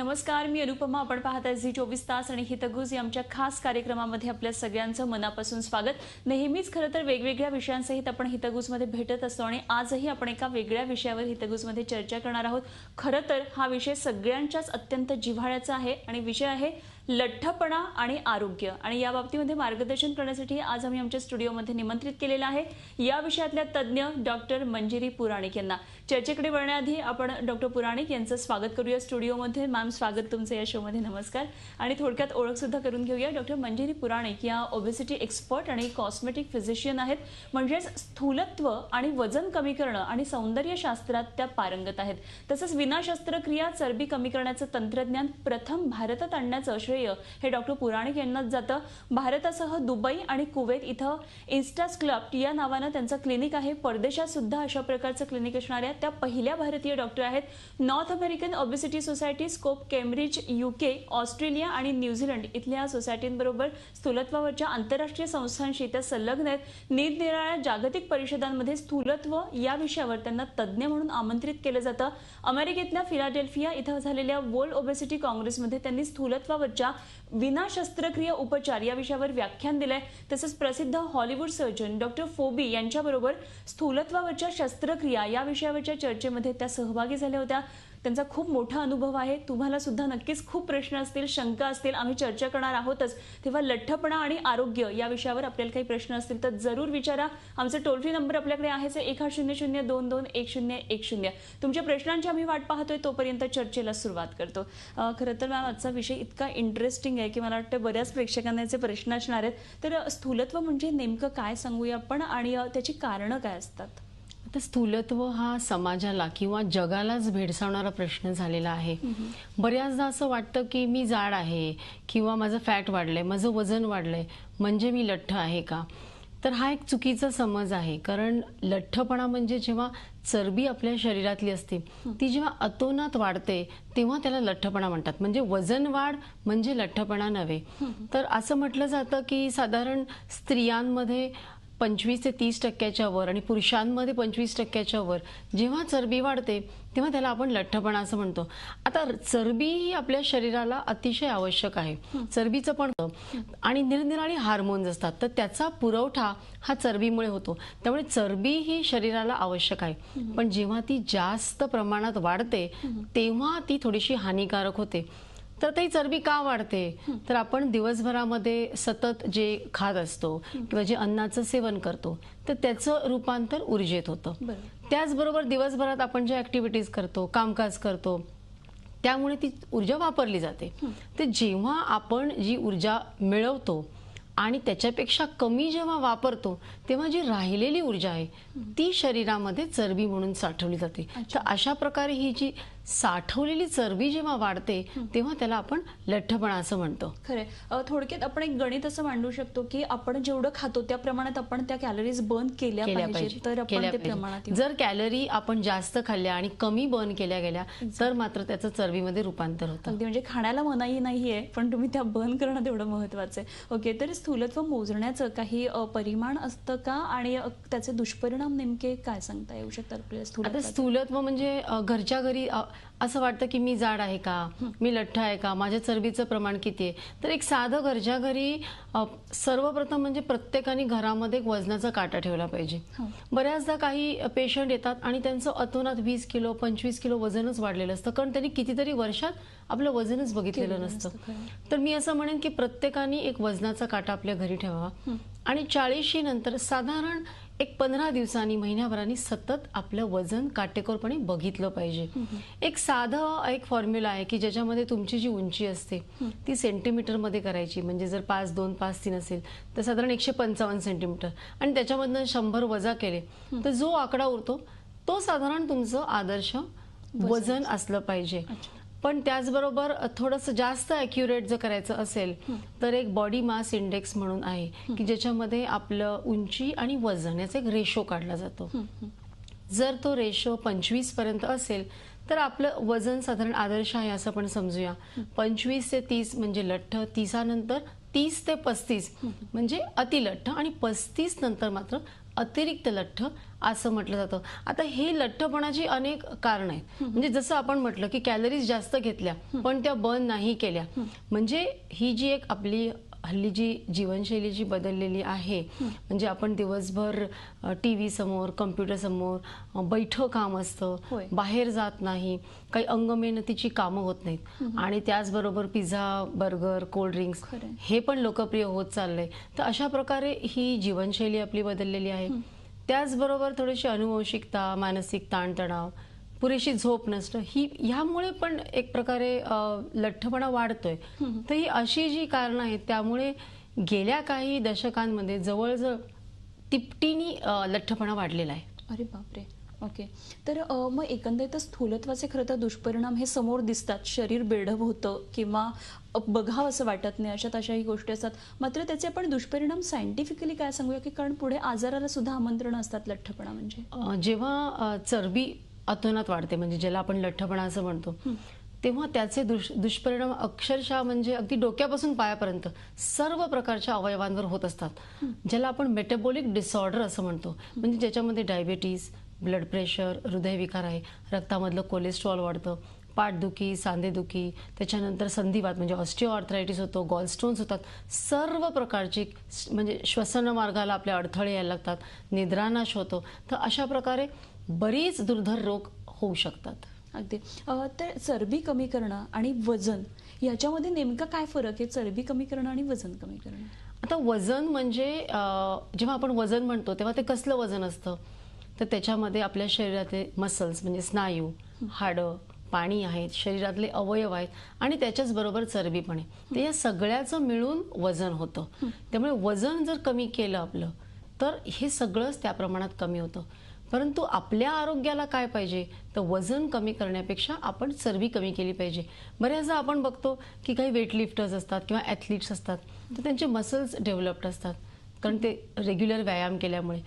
नमस्कार, मी अनुपमा. आपण पाहताय झी24 तास आणि हितगुज या आमच्या खास कार्यक्रमामध्ये आपल्या सगळ्यांचं मनापासून स्वागत. नेहमीच खरं तर वेगवेगळ्या विषयांसहित आपण हितगुजमध्ये भेटत असतो आणि आजही आपण एका वेगळ्या विषयावर हितगुजमध्ये चर्चा करणार आहोत. खरं तर हा विषय सगळ्यांच्याच अत्यंत जिव्हाळ्याचा आहे आणि विषय आहे लठ्ठपणा आणि आरोग्य. आणि या बाबतीमध्ये मार्गदर्शन करण्यासाठी आज आम्ही आमच्या स्टुडिओमध्ये निमंत्रित केलेलं आहे या विषयातल्या तज्ज्ञ डॉक्टर मंजिरी पुराणिक यांना. चर्चेकडे वळण्याआधी आपण डॉक्टर पुराणिक यांचं स्वागत करूया स्टुडिओमध्ये. मॅम, स्वागत तुमचं या शोमध्ये. नमस्कार. आणि थोडक्यात ओळख सुद्धा करून घेऊया. डॉक्टर मंजिरी पुराणिक या ओबेसिटी एक्सपर्ट आणि कॉस्मेटिक फिजिशियन आहेत. म्हणजेच स्थूलत्व आणि वजन कमी करणं आणि सौंदर्य शास्त्रात त्या पारंगत आहेत. तसंच विना शस्त्रक्रिया चरबी कमी करण्याचं तंत्रज्ञान प्रथम भारतात आणण्याचं श्रेय हे डॉक्टर पुराणिक यांनाच जातं. भारतासह दुबई आणि कुवेत इथं इन्स्टास क्लब या नावानं त्यांचं क्लिनिक आहे. परदेशात सुद्धा अशा प्रकारचं क्लिनिक असणाऱ्या त्या पहिल्या भारतीय डॉक्टर आहेत. North American obesity society, scope, Cambridge, UK, Australia आणि न्यूझीलंड इथल्या सोसायटींबरोबर स्थूलत्वावरच्या आंतरराष्ट्रीय संस्थांशी त्या संलग्न आहेत. निरनिराळ्या जागतिक परिषदांमध्ये स्थूलत्व या विषयावर त्यांना तज्ज्ञ म्हणून आमंत्रित केलं जातं. अमेरिकेतल्या फिलाडेल्फिया इथं झालेल्या वर्ल्ड ओबेसिटी काँग्रेसमध्ये त्यांनी स्थूलत्वावरच्या विना शस्त्रक्रिया उपचार या विषयावर व्याख्यान दिलंय. तसंच प्रसिद्ध हॉलिवूड सर्जन डॉक्टर फोबी यांच्याबरोबर स्थूलत्वावरच्या शस्त्रक्रिया या विषयावरच्या चर्चेमध्ये त्या सहभागी झाल्या होत्या. त्यांचा खूप मोठा अनुभव आहे. तुम्हाला सुद्धा नक्कीच खूप प्रश्न असतील, शंका असतील. आम्ही चर्चा करणार आहोतच. तेव्हा लठ्ठपणा आणि आरोग्य या विषयावर आपल्याला काही प्रश्न असतील तर जरूर विचारा. आमचा टोल फ्री नंबर आपल्याकडे आहे 1800221010. तुमच्या प्रश्नांची आम्ही वाट पाहतोय. तोपर्यंत चर्चेला सुरुवात करतो. खरं तर मॅम, आजचा विषय इतका इंटरेस्टिंग आहे की मला वाटतं बऱ्याच प्रेक्षकांना याचे प्रश्न असणार आहेत. तर स्थूलत्व म्हणजे नेमकं काय सांगूया आपण आणि त्याची कारणं काय असतात? आता स्थूलत्व हा समाजाला किंवा जगालाच भेडसावणारा प्रश्न झालेला आहे. बऱ्याचदा असं वाटतं की मी जाड आहे किंवा माझं फॅट वाढलंय, माझं वजन वाढलंय, म्हणजे मी लठ्ठ आहे का? तर हा एक चुकीचा समज आहे. कारण लठ्ठपणा म्हणजे जेव्हा चरबी आपल्या शरीरातली असते ती जेव्हा अतोनात वाढते तेव्हा त्याला लठ्ठपणा म्हणतात. म्हणजे वजन वाढ म्हणजे लठ्ठपणा नव्हे. तर असं म्हटलं जातं की साधारण स्त्रियांमध्ये 25 ते 30% वर आणि पुरुषांमध्ये 25% वर जेव्हा चरबी वाढते तेव्हा त्याला आपण लठ्ठपणा असं म्हणतो. आता चरबी ही आपल्या शरीराला अतिशय आवश्यक आहे. चरबीचं पण आणि निरनिराळी हार्मोन्स असतात तर त्याचा पुरवठा हा चरबीमुळे होतो. त्यामुळे चरबी ही शरीराला आवश्यक आहे. पण जेव्हा ती जास्त प्रमाणात वाढते तेव्हा ती थोडीशी हानिकारक होते. तर ती चरबी का वाढते? तर आपण दिवसभरामध्ये सतत जे खात असतो किंवा जे अन्नाचं सेवन करतो तर त्याचं रूपांतर ऊर्जेत होतं. त्याचबरोबर दिवसभरात आपण जे ऍक्टिव्हिटीज करतो, कामकाज करतो, त्यामुळे ती ऊर्जा वापरली जाते. तर जेव्हा आपण जी ऊर्जा मिळवतो आणि त्याच्यापेक्षा कमी जेव्हा वापरतो तेव्हा जी राहिलेली ऊर्जा आहे ती शरीरामध्ये चरबी म्हणून साठवली जाते. तर अशा प्रकारे ही जी साठवलेली चरबी जेव्हा वाढते तेव्हा त्याला आपण लठ्ठपणा असं म्हणतो. खरंय. थोडक्यात आपण एक गणित असं मांडू शकतो की आपण जेवढं खातो त्या प्रमाणात आपण त्या कॅलरीज बर्न केल्या पाहिजे तर आपण ते प्रमाणात. जर कॅलरी आपण जास्त खाल्ल्या आणि कमी बर्न केल्या गेल्या तर मात्र त्याचं चरबीमध्ये रूपांतर होतं. अगदी म्हणजे खाण्याला मनाई नाहीये पण तुम्ही त्या बर्न करणं तेवढं महत्वाचं आहे. ओके, तर स्थूलत्व मोजण्याचं काही परिमाण असतं का आणि त्याचे दुष्परिणाम नेमके काय सांगता येऊ शकतात आपल्याला? आता स्थूलत्व म्हणजे घरच्या घरी असं वाटतं की मी जाड आहे का, मी लठ्ठ आहे का, माझ्या चरबीचं प्रमाण किती आहे? तर एक साधं घरच्या घरी सर्वप्रथम म्हणजे प्रत्येकाने घरामध्ये एक वजनाचा काटा ठेवला पाहिजे. बऱ्याचदा काही पेशंट येतात आणि त्यांचं अतोनात 20 किलो 25 किलो वजनच वाढलेलं असतं कारण त्यांनी कितीतरी वर्षात आपलं वजनच बघितलेलं नसतं. तर मी असं म्हणेन की प्रत्येकाने एक वजनाचा काटा आपल्या घरी ठेवावा आणि 40शी नंतर साधारण एक 15 दिवसांनी, महिन्याभरानी सतत आपलं वजन काटेकोरपणे बघितलं पाहिजे. एक साधं एक फॉर्म्युला आहे की ज्याच्यामध्ये तुमची जी उंची असते ती सेंटीमीटरमध्ये करायची. म्हणजे जर 5'2", 5'3" असेल तर साधारण 155 सेंटीमीटर आणि त्याच्यामधनं 100 वजा केले तर जो आकडा उरतो तो साधारण तुमचं आदर्श वजन असलं पाहिजे. पण त्याचबरोबर थोडंसं जास्त ॲक्युरेट जर करायचं असेल तर एक बॉडी मास इंडेक्स म्हणून आहे की ज्याच्यामध्ये आपलं उंची आणि वजन याचा एक रेशो काढला जातो. जर तो रेशो 25 पर्यंत असेल तर आपलं वजन साधारण आदर्श आहे असं आपण समजूया. 25 ते 30 म्हणजे लठ्ठ, 30 नंतर 30 ते 35 म्हणजे अतिलठ्ठ आणि 35 नंतर मात्र अतिरिक्त लठ्ठ असं म्हटलं जातं. आता हे लठ्ठपणाची अनेक कारण आहेत. म्हणजे जसं आपण म्हटलं की कॅलरीज जास्त घेतल्या पण त्या बर्न नाही केल्या, म्हणजे ही जी एक आपली हल्ली जी जीवनशैली जी बदललेली आहे, म्हणजे आपण दिवसभर टीव्ही समोर, कम्प्युटर समोर बैठं काम असतं, बाहेर जात नाही, काही अंगमेहनतीची कामं होत नाहीत आणि त्याचबरोबर पिझ्झा, बर्गर, कोल्ड ड्रिंक्स हे पण लोकप्रिय होत चाललंय. तर अशा प्रकारे ही जीवनशैली आपली बदललेली आहे. त्याचबरोबर थोडीशी अनुवंशिकता, मानसिक ताणतणाव, पुरेशी झोप नसणं, ह्यामुळे पण एक प्रकारे लठ्ठपणा वाढतोय. तर ही अशी जी कारणं आहेत त्यामुळे गेल्या काही दशकांमध्ये जवळजवळ तिपटीने लठ्ठपणा वाढलेला आहे. अरे बापरे. ओके. तर मग एकंदरीतच स्थूलत्वाचे खरं तर दुष्परिणाम हे समोर दिसतात. शरीर बेढप होतं किंवा बघावं असं वाटत नाही, अशाही गोष्टी असतात. मात्र त्याचे आपण दुष्परिणाम सायंटिफिकली काय सांगूया, की कारण पुढे आजाराला सुद्धा आमंत्रण असतात लठ्ठपणा म्हणजे? जेव्हा चरबी अतोनात वाढते, म्हणजे ज्याला आपण लठ्ठपणा असं म्हणतो, तेव्हा त्याचे दुष्परिणाम अक्षरशः म्हणजे अगदी डोक्यापासून पायापर्यंत सर्व प्रकारच्या अवयवांवर होत असतात, ज्याला आपण मेटाबॉलिक डिसऑर्डर असं म्हणतो. म्हणजे ज्याच्यामध्ये डायबिटीज, ब्लड प्रेशर, हृदयविकार आहे, रक्तामधलं कोलेस्ट्रॉल वाढतं, पाठदुखी, सांधेदुखी, त्याच्यानंतर संधिवात म्हणजे ऑस्टिओआर्थरायटिस होतो, गॉलस्टोन्स होतात, सर्व प्रकारची म्हणजे श्वसन मार्गाला आपल्या अडथळे यायला लागतात, निद्रानाश होतो. तर अशा प्रकारे बरीच दुर्धर रोग होऊ शकतात. अगदी. तर चरबी कमी करणं आणि वजन याच्यामध्ये नेमका काय फरक आहे, चरबी कमी करणं आणि वजन कमी करणं? आता वजन म्हणजे जेव्हा आपण वजन म्हणतो तेव्हा ते कसलं वजन असतं, तर त्याच्यामध्ये आपल्या शरीरातले मसल्स म्हणजे स्नायू, हाडं, पाणी आहेत, शरीरातले अवयव आहेत आणि त्याच्याच बरोबर चरबी पण आहे. तर या सगळ्याचं मिळून वजन होतं. त्यामुळे वजन जर कमी केलं आपलं तर हे सगळंच त्या प्रमाणात कमी होतं. परंतु आपल्या आरोग्याला काय पाहिजे, तर वजन कमी करण्यापेक्षा आपण चरबी कमी केली पाहिजे. बऱ्याचदा आपण बघतो की काही वेटलिफ्टर्स असतात किंवा ॲथलीट्स असतात, तर त्यांचे मसल्स डेव्हलप्ड असतात कारण ते रेग्युलर व्यायाम केल्यामुळे,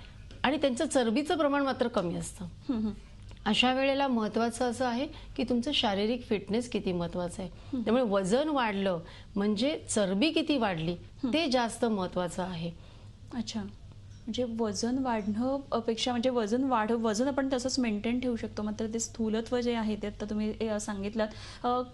आणि त्यांचं चरबीचं प्रमाण मात्र कमी असतं. अशा वेळेला महत्त्वाचं असं आहे की तुमचं शारीरिक फिटनेस किती महत्त्वाचं आहे. त्यामुळे वजन वाढलं म्हणजे चरबी किती वाढली ते जास्त महत्त्वाचं आहे. अच्छा. म्हणजे वजन वाढणं अपेक्षा म्हणजे वजन आपण तसंच मेंटेन ठेवू शकतो, मात्र ते स्थूलत्व जे आहे ते आता तुम्ही सांगितलात.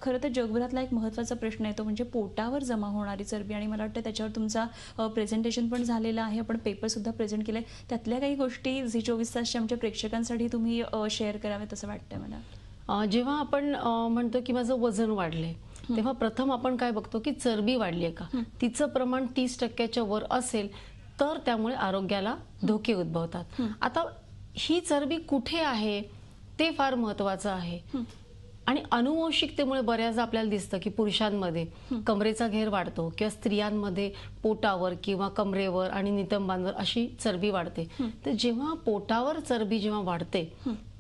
खरं तर जगभरातला एक महत्त्वाचा प्रश्न आहे तो म्हणजे पोटावर जमा होणारी चरबी, आणि मला वाटतं त्याच्यावर तुमचा प्रेझेंटेशन पण झालेला आहे, आपण पेपरसुद्धा प्रेझेंट केलं आहे. त्यातल्या काही गोष्टी झी24 तासच्या आमच्या प्रेक्षकांसाठी तुम्ही शेअर कराव्यात असं वाटतंय मला. जेव्हा आपण म्हणतो की माझं वजन वाढलंय तेव्हा प्रथम आपण काय बघतो की चरबी वाढली आहे का, तिचं प्रमाण 30% वर असेल तर त्यामुळे आरोग्याला धोके उद्भवतात. आता ही चरबी कुठे आहे ते फार महत्त्वाचं आहे. आणि अनुवंशिकतेमुळे बऱ्याचदा आपल्याला दिसतं की पुरुषांमध्ये कमरेचा घेर वाढतो किंवा स्त्रियांमध्ये पोटावर किंवा कमरेवर आणि नितंबांवर अशी चरबी वाढते. तर जेव्हा पोटावर चरबी जेव्हा वाढते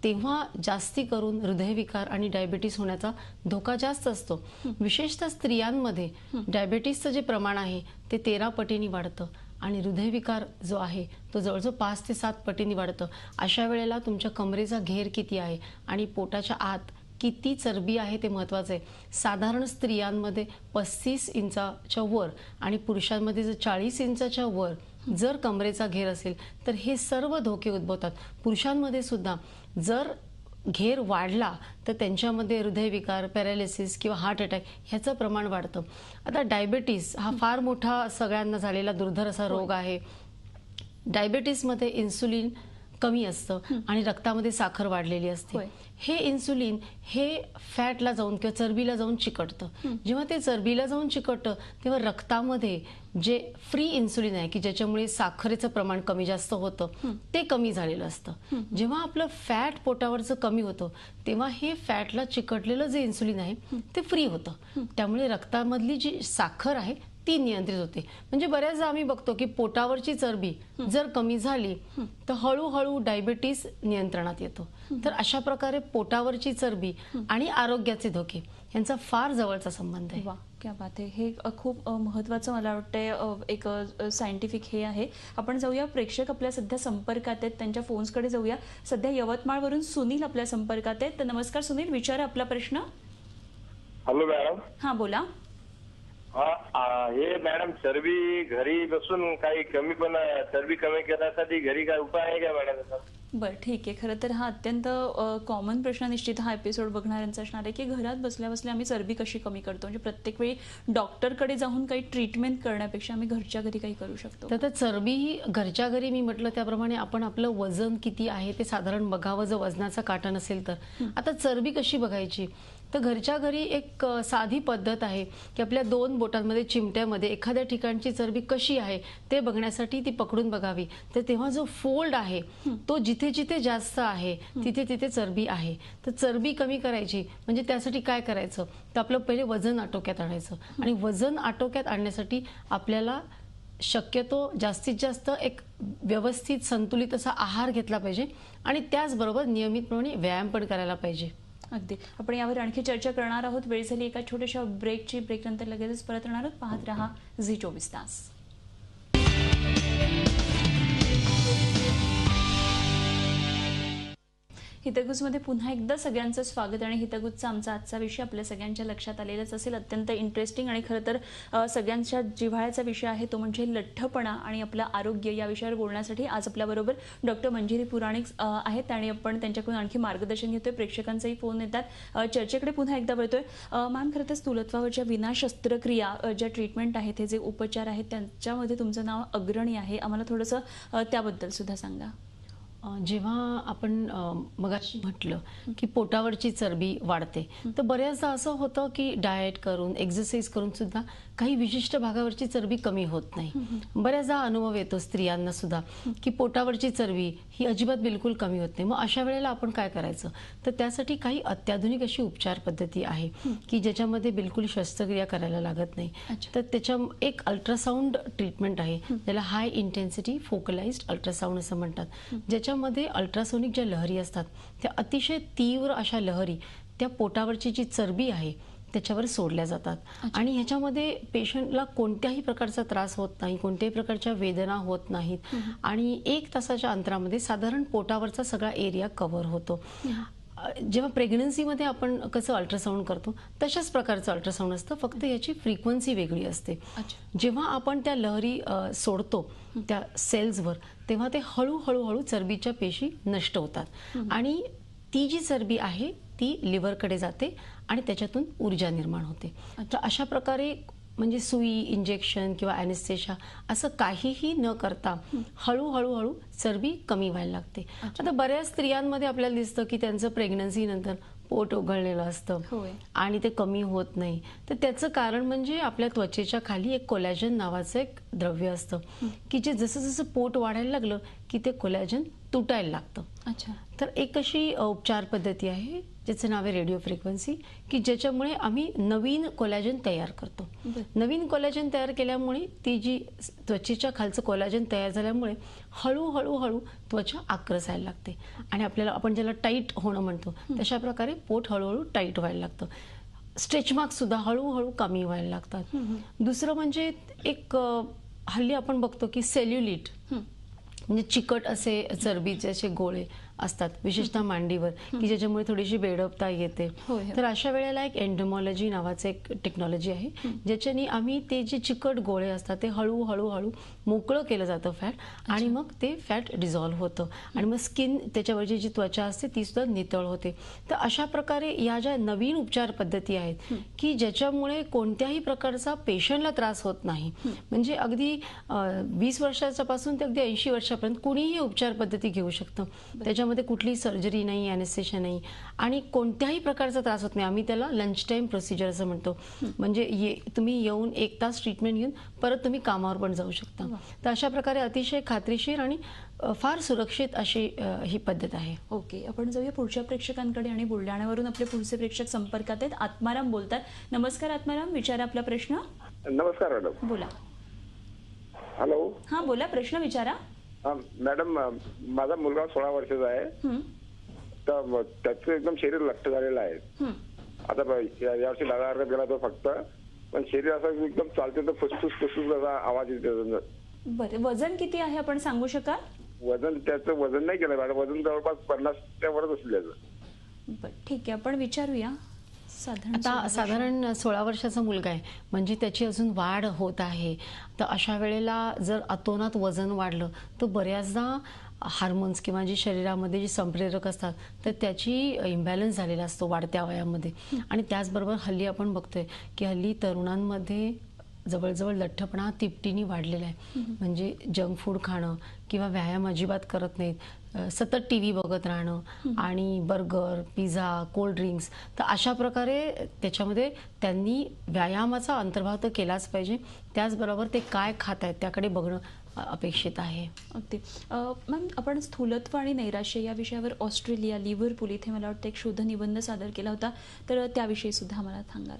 तेव्हा जास्ती करून हृदयविकार आणि डायबिटीस होण्याचा धोका जास्त असतो. विशेषतः स्त्रियांमध्ये डायबिटीसचं जे प्रमाण आहे ते 13 पटींनी वाढतं आणि हृदयविकार जो आहे तो जवळजवळ 5 ते 7 पटींनी वाढतं. अशा वेळेला तुमच्या कमरेचा घेर किती आहे आणि पोटाच्या आत किती चरबी आहे ते महत्त्वाचं आहे. साधारण स्त्रियांमध्ये 35 इंचाच्या वर आणि पुरुषांमध्ये जर 40 इंचाच्या वर जर कमरेचा घेर असेल तर हे सर्व धोके उद्भवतात. पुरुषांमध्ये सुद्धा जर घेर वाढला तर त्यांच्यामध्ये हृदयविकार, पॅरालिसिस किंवा हार्ट अटॅक ह्याचं प्रमाण वाढतं. आता डायबिटीस हा फार मोठा सगळ्यांना झालेला दुर्धर असा रोग आहे. डायबिटीसमध्ये इन्सुलिन कमी असतं आणि रक्तामध्ये साखर वाढलेली असते. हे इन्सुलिन हे फॅटला जाऊन किंवा चरबीला जाऊन चिकटतं. जेव्हा ते चरबीला जाऊन चिकटतं तेव्हा रक्तामध्ये जे फ्री इन्सुलिन आहे की ज्याच्यामुळे साखरेचं प्रमाण कमी जास्त होतं ते कमी झालेलं असतं. जेव्हा आपलं फॅट पोटावरचं कमी होतं तेव्हा हे फॅटला चिकटलेलं जे इन्सुलिन आहे ते फ्री होतं. त्यामुळे रक्तामधली जी साखर आहे ती नियंत्रित होते. म्हणजे बऱ्याचदा आम्ही बघतो की पोटावरची चरबी जर कमी झाली तर हळूहळू डायबिटीस नियंत्रणात येतो. तर अशा प्रकारे पोटावरची चरबी आणि आरोग्याचे धोके यांचा फार जवळचा संबंध आहे. वा, क्या बात आहे. हे खूप महत्त्वाचं मला वाटतं एक सायंटिफिक हे आहे. आपण जाऊया, प्रेक्षक आपल्या सध्या संपर्कात आहेत, त्यांच्या फोन्सकडे जाऊया. सध्या यवतमाळवरून सुनील आपल्या संपर्कात आहेत. तर नमस्कार सुनील, विचारा आपला प्रश्न. Hello madam. हां, बोला. हे मॅडम चरबी घरी बसून काही कमी पण चरबी कमी करण्यासाठी घरी काय उपाय आहे का मॅडम? बरं ठीक आहे. खरं तर हा अत्यंत कॉमन प्रश्न निश्चित हा एपिसोड बघणाऱ्यांचा असणार आहे की घरात बसल्या बसल्या आम्ही चरबी कशी कमी करतो. म्हणजे प्रत्येक वेळी डॉक्टरकडे जाऊन काही ट्रीटमेंट करण्यापेक्षा आम्ही घरच्या घरी काही करू शकतो. तर चरबी ही घरच्या घरी मी म्हटलं त्याप्रमाणे आपण आपलं वजन किती आहे ते साधारण बघावं, जर वजनाचा काटा नसेल तर. आता चरबी कशी बघायची, तर घरच्या घरी एक साधी पद्धत आहे की आपल्या 2 बोटांमध्ये चिमट्यामध्ये एखाद्या ठिकाणची चरबी कशी आहे ते बघण्यासाठी ती पकडून बघावी. तर तेव्हा जो फोल्ड आहे तो जिथे जिथे जास्त आहे तिथे तिथे चरबी आहे. तर चरबी कमी करायची म्हणजे त्यासाठी काय करायचं, तर आपलं पहिले वजन आटोक्यात आणायचं. आणि वजन आटोक्यात आणण्यासाठी आपल्याला शक्यतो जास्तीत जास्त एक व्यवस्थित संतुलित असा आहार घेतला पाहिजे आणि त्याचबरोबर नियमितपणे व्यायाम पण करायला पाहिजे. अगदी. आपण यावर आणखी चर्चा करणार आहोत. वेळ झाली एका छोट्याशा ब्रेकची. ब्रेक नंतर लगेचच परत येणार आहोत. पाहत रहा झी24 तास. हितगुजमध्ये पुन्हा एकदा सगळ्यांचं स्वागत. आणि हितगुजचा आमचा आजचा विषय आपल्या सगळ्यांच्या लक्षात आलेलाच असेल. अत्यंत इंटरेस्टिंग आणि खरं तर सगळ्यांच्या जिव्हाळ्याचा विषय आहे तो म्हणजे लठ्ठपणा आणि आपलं आरोग्य. या विषयावर बोलण्यासाठी आज आपल्याबरोबर डॉक्टर मंजिरी पुराणिक आहेत आणि आपण त्यांच्याकडून आणखी मार्गदर्शन घेतोय. प्रेक्षकांचाही फोन येतात. चर्चेकडे पुन्हा एकदा वळतोय. मॅम, खरं तर स्थूलत्वावरच्या विना शस्त्रक्रिया ज्या ट्रीटमेंट आहेत, हे जे उपचार आहेत, त्यांच्यामध्ये तुमचं नाव अग्रणी आहे. आम्हाला थोडंसं त्याबद्दल सुद्धा सांगा. जेव्हा आपण मगाशी म्हटलं की पोटावरची चरबी वाढते, तर बऱ्याचदा असं होतं की डाएट करून एक्सरसाइज करून सुद्धा काही विशिष्ट भागावरची चरबी कमी होत नाही. बऱ्याचदा अनुभव येतो स्त्रियांना सुद्धा की पोटावरची चरबी ही अजिबात बिलकुल कमी होत नाही. मग अशा वेळेला आपण काय करायचं, तर त्यासाठी काही अत्याधुनिक अशी उपचार पद्धती आहे की ज्याच्यामध्ये बिलकुल शस्त्रक्रिया करायला लागत नाही. तर त्याच्या एक अल्ट्रासाऊंड ट्रीटमेंट आहे, त्याला हाय इंटेन्सिटी फोकलाइज्ड अल्ट्रासाऊंड असं म्हणतात. ज्याच्यामध्ये अल्ट्रासोनिक ज्या लहरी असतात त्या अतिशय तीव्र अशा लहरी त्या पोटावरची जी चरबी आहे त्याच्यावर सोडल्या जातात. आणि ह्याच्यामध्ये पेशंटला कोणत्याही प्रकारचा त्रास होत नाही, कोणत्याही प्रकारच्या वेदना होत नाहीत आणि 1 तासाच्या अंतरामध्ये साधारण पोटावरचा सगळा एरिया कव्हर होतो. जेव्हा प्रेग्नन्सीमध्ये आपण कसं अल्ट्रासाऊंड करतो तशाच प्रकारचं अल्ट्रासाऊंड असतं, फक्त याची फ्रिक्वेन्सी वेगळी असते. जेव्हा आपण त्या लहरी सोडतो त्या सेल्सवर, तेव्हा ते हळूहळू चरबीच्या पेशी नष्ट होतात आणि ती जी चरबी आहे ती लिव्हरकडे जाते आणि त्याच्यातून ऊर्जा निर्माण होते. तर अशा प्रकारे म्हणजे सुई, इंजेक्शन किंवा ॲनेस्थेशिया असं काहीही न करता हळूहळू चरबी कमी व्हायला लागते. आता बऱ्याच स्त्रियांमध्ये आपल्याला दिसतं की त्यांचं प्रेग्नन्सी नंतर पोट उघडलेलं असतं आणि ते कमी होत नाही. तर त्याचं कारण म्हणजे आपल्या त्वचेच्या खाली एक कोलॅजन नावाचं एक द्रव्य असतं की जे जसं जसं पोट वाढायला लागलं की ते कोलॅजन तुटायला लागतं. तर एक अशी उपचार पद्धती आहे ज्याचं नाव आहे रेडिओ फ्रिक्वेन्सी, की ज्याच्यामुळे आम्ही नवीन कोलॅजन तयार करतो. नवीन कोलॅजन तयार केल्यामुळे ती जी त्वचेच्या खालचं कोलॅजन तयार झाल्यामुळे हळूहळू त्वचा आक्रसायला लागते आणि आपल्याला आपण ज्याला टाईट होणं म्हणतो तशा प्रकारे पोट हळूहळू टाईट व्हायला लागतं. स्ट्रेच मार्क्स सुद्धा हळूहळू कमी व्हायला लागतात. दुसरं म्हणजे एक हल्ली आपण बघतो की सेल्युलिट म्हणजे चिकट असे चरबीचे असे गोळे असतात विशेषतः मांडीवर की ज्याच्यामुळे थोडीशी बेडपता येते. तर अशा वेळेला एक एंडोमॉलॉजी नावाचं एक टेक्नॉलॉजी आहे ज्याच्याने आम्ही ते जे चिकट गोळे असतात ते हळूहळू मोकळं केलं जातं फॅट आणि मग ते फॅट डिझॉल्व्ह होतं आणि मग स्किन त्याच्यावरची जी त्वचा असते ती सुद्धा नितळ होते. तर अशा प्रकारे या ज्या नवीन उपचार पद्धती आहेत की ज्याच्यामुळे कोणत्याही प्रकारचा पेशंटला त्रास होत नाही. म्हणजे अगदी 20 वर्षापासून ते अगदी 80 वर्षापर्यंत कुणीही उपचार पद्धती घेऊ शकतं. त्याच्यामध्ये कुठलीही सर्जरी नाही, ॲनेस्थेशिया नाही आणि कोणत्याही प्रकारचा त्रास होत नाही. आम्ही त्याला लंच टाइम प्रोसिजर असं म्हणतो. म्हणजे तुम्ही येऊन 1 तास ट्रीटमेंट घेऊन परत तुम्ही कामावर पण जाऊ शकता. तर अशा प्रकारे अतिशय खात्रीशीर आणि फार सुरक्षित अशी ही पद्धत आहे. ओके, आपण जाऊया पुढच्या प्रेक्षकांकडे. आणि बुलढाण्यावरून आपले पुढचे प्रेक्षक संपर्कात आहेत. आत्माराम बोलतात. नमस्कार आत्माराम, विचारा आपला प्रश्न. नमस्कार मॅडम. बोला. हॅलो. हा बोला, प्रश्न विचारा. मॅडम, माझा मुलगा 16 वर्षाचा आहे. तर त्याचं एकदम शरीर लठ्ठ झालेलं आहे. आता यावर्षी दहाव्या गेला तो फक्त, पण शरीर असं एकदम चालते तर फुसफुस असा आवाज येतो. बरं, वजन किती आहे आपण सांगू शकाल? वजन त्याचं वजन नाही केलं मॅडम, वजन जवळपास 50च्या वरच असेल त्याचं. बरं ठीक आहे, आपण विचारूया. आता साधारण 16 वर्षाचा मुलगा आहे म्हणजे त्याची अजून वाढ होत आहे. तर अशा वेळेला जर अतोनात वजन वाढलं तर बऱ्याचदा हार्मोन्स किंवा जी शरीरामध्ये जी संप्रेरक असतात तर त्याची इम्बॅलन्स झालेला असतो वाढत्या वयामध्ये. आणि त्याचबरोबर हल्ली आपण बघतोय की हल्ली तरुणांमध्ये जवळजवळ लठ्ठपणा तिपटीने वाढलेला आहे. म्हणजे जंक फूड खाणं किंवा व्यायाम अजिबात करत नाहीत, सतत टी व्ही बघत राहणं आणि बर्गर, पिझ्झा, कोल्ड ड्रिंक्स. तर अशा प्रकारे त्याच्यामध्ये त्यांनी व्यायामाचा अंतर्भाव तर केलाच पाहिजे. त्याचबरोबर ते काय खात आहेत त्याकडे बघणं अपेक्षित आहे. अगदी. मॅम, आपण स्थूलत्व आणि नैराश्य या विषयावर ऑस्ट्रेलिया, लिव्हरपूल इथे मला वाटतं एक शोधनिबंध सादर केला होता, तर त्याविषयी सुद्धा मला सांगाल.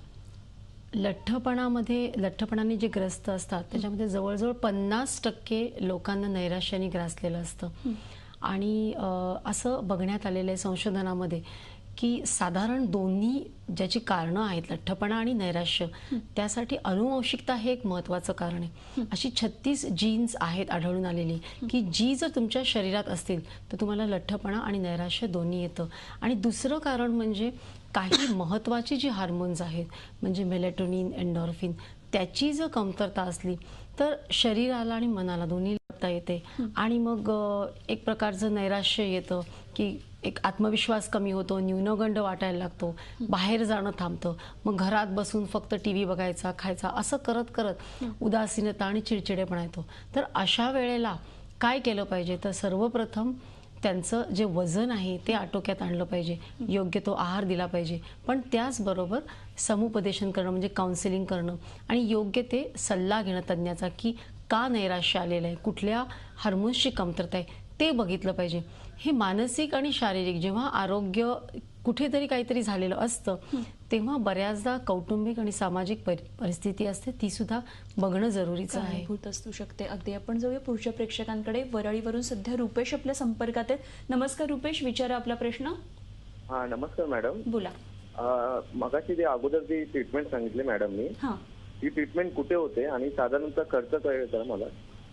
लठ्ठपणाने जे ग्रस्त असतात त्याच्यामध्ये जवळजवळ 50% लोकांना नैराश्याने ग्रासलेलं असतं. आणि असं बघण्यात आलेलं आहे संशोधनामध्ये की साधारण दोन्ही ज्याची कारणं आहेत, लठ्ठपणा आणि नैराश्य, त्यासाठी अनुवंशिकता हे एक महत्त्वाचं कारण आहे. अशी 36 जीन्स आहेत आढळून आलेली की जी जर तुमच्या शरीरात असतील तर तुम्हाला लठ्ठपणा आणि नैराश्य दोन्ही येतं. आणि दुसरं कारण म्हणजे काही महत्त्वाची जी हार्मोन्स आहेत म्हणजे मेलेटोनिन, एंडॉर्फिन, त्याची जर कमतरता असली तर शरीराला आणि मनाला दोन्ही लागता येते. आणि मग एक प्रकारचं नैराश्य येतं की एक आत्मविश्वास कमी होतो, न्यूनगंड वाटायला लागतो, बाहेर जाणं थांबतं, मग घरात बसून फक्त टी व्ही बघायचा, खायचा, असं करत करत उदासीनता आणि चिडचिडेपणा येतो. तर अशा वेळेला काय केलं पाहिजे तर सर्वप्रथम त्यांचं जे वजन आहे ते आटोक्यात आणलं पाहिजे, योग्य तो आहार दिला पाहिजे. पण त्याचबरोबर समुपदेशन करणं म्हणजे काउन्सिलिंग करणं आणि योग्य ते सल्ला घेणं तज्ज्ञाचा की का नैराश्य आलेलं आहे, कुठल्या हार्मोन्सची कमतरता आहे ते बघितलं पाहिजे. हे मानसिक आणि शारीरिक जेव्हा आरोग्य कुठेतरी काहीतरी झालेलं असतं तेव्हा बऱ्याचदा कौटुंबिक आणि सामाजिक परिस्थिती असते ती सुद्धा बघणं जरुरीचं आहे. कारणीभूत असू शकते. अगदी. आपण जाऊया पुढच्या प्रेक्षकांकडे. वरळीवरून सध्या रुपेश आपल्या संपर्कात आहेत. नमस्कार रुपेश, विचारा आपला प्रश्न. हा, नमस्कार मॅडम. बोला. मगाशी जे अगोदर जी ट्रीटमेंट सांगितली मॅडमनी, ती ट्रीटमेंट कुठे होते आणि साधारणतः खर्च काय येतो मला?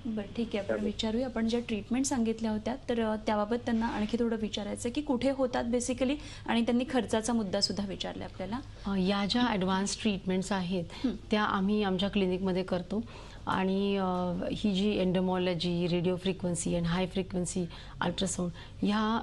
बरं, ठीक आहे, आपण विचारूया. आपण ज्या ट्रीटमेंट सांगितल्या होत्या तर त्याबाबत त्यांना आणखी थोडं विचारायचं की कुठे होतात बेसिकली, आणि त्यांनी खर्चाचा मुद्दा सुद्धा विचारला आपल्याला. या ज्या ॲडव्हान्स ट्रीटमेंट्स आहेत त्या आम्ही आमच्या क्लिनिकमध्ये करतो. आणि ही जी एंडोमॉलॉजी, रेडिओ फ्रिक्वेन्सी आणि हाय फ्रिक्वेन्सी अल्ट्रासाऊंड ह्या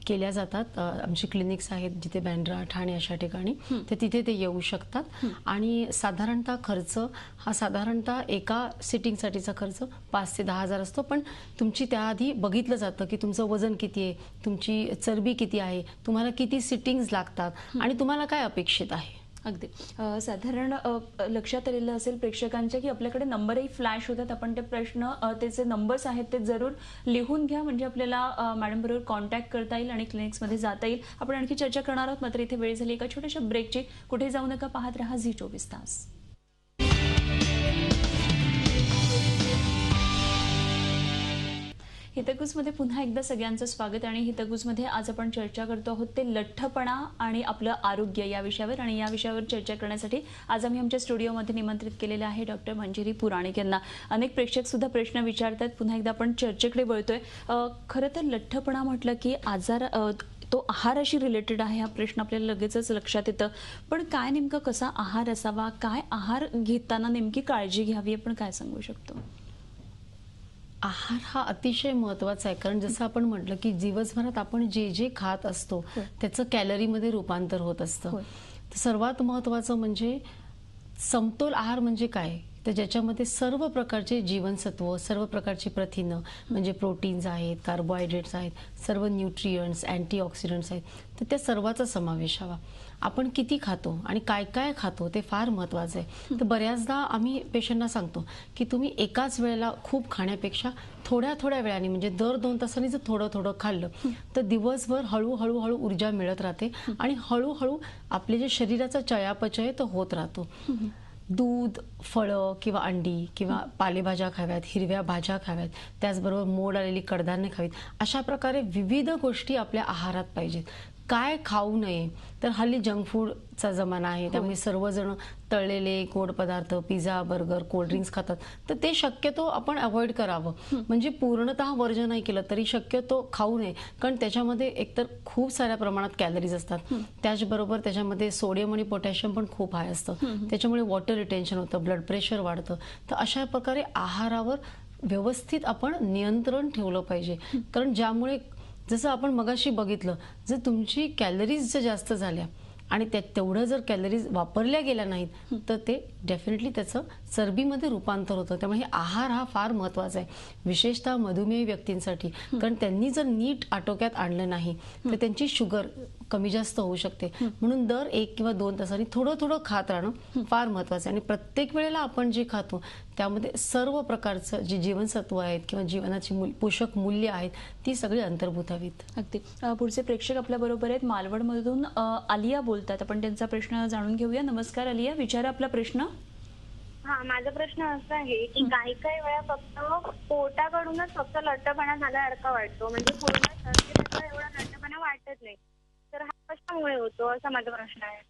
केल्या जातात. आमची क्लिनिक्स आहेत जिथे बँड्रा, ठाणे अशा ठिकाणी, तर तिथे ते येऊ शकतात. आणि साधारणतः खर्च हा साधारणतः एका सिटिंगसाठीचा खर्च 5 ते 10 हजार असतो. पण तुमची त्याआधी बघितलं जातं की तुमचं वजन किती आहे, तुमची चरबी किती आहे, तुम्हाला किती सिटिंग्स लागतात आणि तुम्हाला काय अपेक्षित आहे. अगदी. साधारण लक्षात आलेलं असेल प्रेक्षकांच्या की आपल्याकडे नंबरही फ्लॅश होतात. आपण ते प्रश्न, त्याचे नंबर्स आहेत ते जरूर लिहून घ्या म्हणजे आपल्याला मॅडम बरोबर कॉन्टॅक्ट करता येईल आणि क्लिनिक्समध्ये जाता येईल. आपण आणखी चर्चा करणार आहोत, मात्र इथे वेळ झाली एका छोट्याशा ब्रेकची. कुठे जाऊ नका, पाहत रहा झी24 तास. हितगुजमध्ये पुन्हा एकदा सगळ्यांचं स्वागत. आणि हितगुजमध्ये आज आपण चर्चा करतो आहोत ते लठ्ठपणा आणि आपलं आरोग्य या विषयावर. आणि या विषयावर चर्चा करण्यासाठी आज आम्ही आमच्या स्टुडिओमध्ये निमंत्रित केलेले आहे डॉक्टर मंजिरी पुराणिक यांना. अनेक प्रेक्षक सुद्धा प्रश्न विचारतात. पुन्हा एकदा आपण चर्चेकडे वळतोय. खरं तर लठ्ठपणा म्हटलं की आजार तो आहाराशी रिलेटेड आहे हा प्रश्न आपल्याला लगेचच लक्षात येतं. पण काय नेमकं कसा आहार असावा, काय आहार घेताना नेमकी काळजी घ्यावी, आपण काय सांगू शकतो? आहार हा अतिशय महत्त्वाचा आहे. कारण जसं आपण म्हटलं की दिवसभरात आपण जे जे खात असतो त्याचं कॅलरीमध्ये रूपांतर होत असतं. तर सर्वात महत्त्वाचं म्हणजे समतोल आहार म्हणजे काय, तर ज्याच्यामध्ये सर्व प्रकारचे जीवनसत्व, सर्व प्रकारचे प्रथिनं म्हणजे प्रोटीन्स आहेत, कार्बोहायड्रेट्स आहेत, सर्व न्यूट्रियंट्स, अँटीऑक्सिडंट्स आहेत, तर त्या सर्वाचा समावेश हवा. आपण किती खातो आणि काय काय खातो ते फार महत्त्वाचं आहे. तर बऱ्याचदा आम्ही पेशंटना सांगतो की तुम्ही एकाच वेळेला खूप खाण्यापेक्षा थोड्या थोड्या वेळाने म्हणजे दर 2 तासांनी जर थोडं थोडं खाल्लं तर दिवसभर हळूहळू ऊर्जा मिळत राहते आणि हळूहळू आपले जे शरीराचा चयापचय तो होत राहतो. दूध, फळं किंवा अंडी किंवा पालेभाज्या खाव्यात, हिरव्या भाज्या खाव्यात, त्याचबरोबर मोड आलेली कडधान्ये खावीत. अशा प्रकारे विविध गोष्टी आपल्या आहारात पाहिजेत. काय खाऊ नये, तर हल्ली जंक फूडचा जमाना आहे, त्यामुळे सर्वजण तळलेले गोड पदार्थ, पिझ्झा, बर्गर, कोल्ड्रिंक्स खातात. तर ते शक्यतो आपण अवॉइड करावं. म्हणजे पूर्णतः वर्ज नाही केलं तरी शक्यतो खाऊ नये, कारण त्याच्यामध्ये एकतर खूप साऱ्या प्रमाणात कॅलरीज असतात. त्याचबरोबर त्याच्यामध्ये सोडियम आणि पोटॅशियम पण खूप हाय असतं. त्याच्यामुळे वॉटर रिटेन्शन होतं, ब्लड प्रेशर वाढतं. तर अशा प्रकारे आहारावर व्यवस्थित आपण नियंत्रण ठेवलं पाहिजे. कारण ज्यामुळे जसं आपण मगाशी बघितलं, जर तुमची कॅलरीज जर जास्त झाल्या आणि तेवढं जर कॅलरीज वापरल्या गेल्या नाहीत तर ते डेफिनेटली त्याचं चरबीमध्ये रूपांतर होतं. त्यामुळे हे आहार हा फार महत्त्वाचा आहे, विशेषतः मधुमेही व्यक्तींसाठी. कारण त्यांनी जर नीट आटोक्यात आणलं नाही तर त्यांची शुगर कमी जास्त होऊ शकते. म्हणून दर 1 किंवा 2 तासांनी थोडं थोडं खात राहणं फार महत्त्वाचं आहे. आणि प्रत्येक वेळेला आपण जे खातो त्यामध्ये सर्व प्रकारचं जी जीवनसत्व आहेत किंवा जीवनाची पोषक मूल्य आहेत ती सगळी अंतर्भूत हवीत. अगदी. पुढचे प्रेक्षक आपल्या बरोबर आहेत. मालवणमधून आलिया बोलतात. आपण त्यांचा प्रश्न जाणून घेऊया. नमस्कार आलिया, विचारा आपला प्रश्न. हा, माझा प्रश्न असा आहे की काही वेळा फक्त पोटाकडूनच फक्त लठ्ठपणा झाल्यासारखा वाटतो, म्हणजे पूर्ण शरीराचा एवढा लठ्ठपणा वाटत नाही. तर हा कशामुळे होतो असा माझा प्रश्न आहे.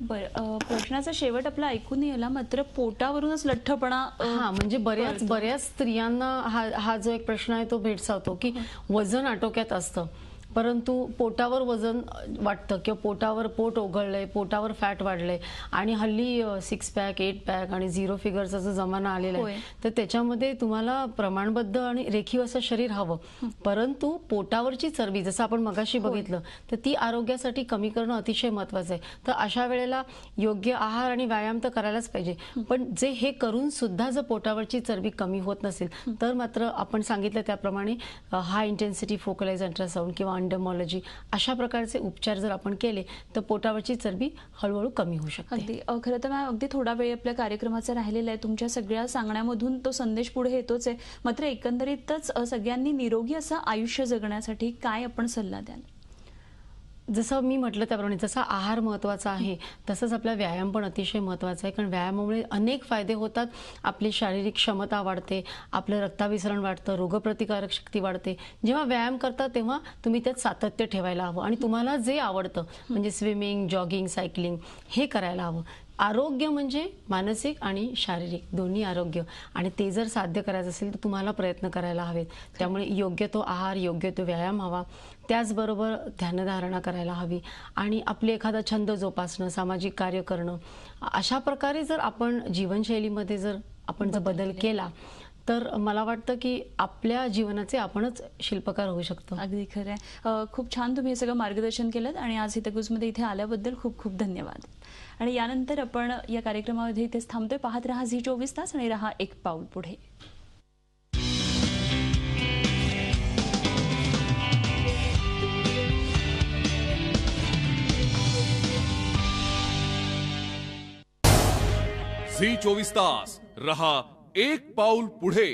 बरं, प्रश्नाचा शेवट आपला ऐकून येला, मात्र पोटावरूनच लठ्ठपणा हा, म्हणजे बऱ्याच स्त्रियांना हा जो एक प्रश्न आहे तो भेडसावतो की वजन आटोक्यात असतं परंतु पोटावर वजन वाटतं किंवा पोटावर पोट ओघळलंय, पोटावर फॅट वाढलंय. आणि हल्ली 6 पॅक 8 पॅक आणि 0 फिगरचा जो जमाना आलेला आहे तर त्याच्यामध्ये तुम्हाला प्रमाणबद्ध आणि रेखीव असं शरीर हवं. परंतु पोटावरची चरबी जसं आपण मगाशी बघितलं तर ती आरोग्यासाठी कमी करणं अतिशय महत्त्वाचं आहे. तर अशा वेळेला योग्य आहार आणि व्यायाम तर करायलाच पाहिजे. पण जे हे करून सुद्धा जर पोटावरची चरबी कमी होत नसेल तर मात्र आपण सांगितलं त्याप्रमाणे हाय इंटेन्सिटी फोकलाइज अल्ट्रासाउंड किंवा अंडोमॉलॉजी अशा प्रकारचे उपचार जर आपण केले तर पोटावरची चरबी हळूहळू कमी होऊ शकते. अगदी. खरं तर मॅम अगदी थोडा वेळ आपल्या कार्यक्रमाचा राहिलेला आहे. तुमच्या सगळ्या सांगण्यामधून तो संदेश पुढे येतोच आहे. मात्र एकंदरीतच सगळ्यांनी निरोगी असं आयुष्य जगण्यासाठी काय आपण सल्ला द्याल? जसं मी म्हटलं त्याप्रमाणे जसा आहार महत्त्वाचा आहे तसंच आपला व्यायाम पण अतिशय महत्त्वाचा आहे. कारण व्यायामामुळे अनेक फायदे होतात. आपली शारीरिक क्षमता वाढते, आपलं रक्ताभिसरण वाढतं, रोगप्रतिकारक शक्ती वाढते. जेव्हा व्यायाम करता तेव्हा तुम्ही त्यात सातत्य ठेवायला हवं आणि तुम्हाला जे आवडतं म्हणजे स्विमिंग, जॉगिंग, सायकलिंग हे करायला हवं. आरोग्य म्हणजे मानसिक आणि शारीरिक दोन्ही आरोग्य, आणि ते जर साध्य करायचं असेल तर तुम्हाला प्रयत्न करायला हवेत. त्यामुळे योग्य तो आहार, योग्य तो व्यायाम हवा. त्याचबरोबर ध्यानधारणा करायला हवी आणि आपले एखादा छंद जोपासणं, सामाजिक कार्य करणं, अशा प्रकारे जर आपण जीवनशैलीमध्ये जर आपण जर बदल केला तर मला वाटतं की आपल्या जीवनाचे आपणच शिल्पकार होऊ शकतो. अगदी खरं आहे. खूप छान तुम्ही हे सगळं मार्गदर्शन केलं आणि आज हितगुजमध्ये इथे आल्याबद्दल खूप खूप धन्यवाद. आणि यानंतर आपण या कार्यक्रमामध्ये इथेच थांबतोय. पाहत रहा झी 24 तास आणि रहा एक पाऊल पुढे. झी 24 तास रहा एक पाऊल पुढे.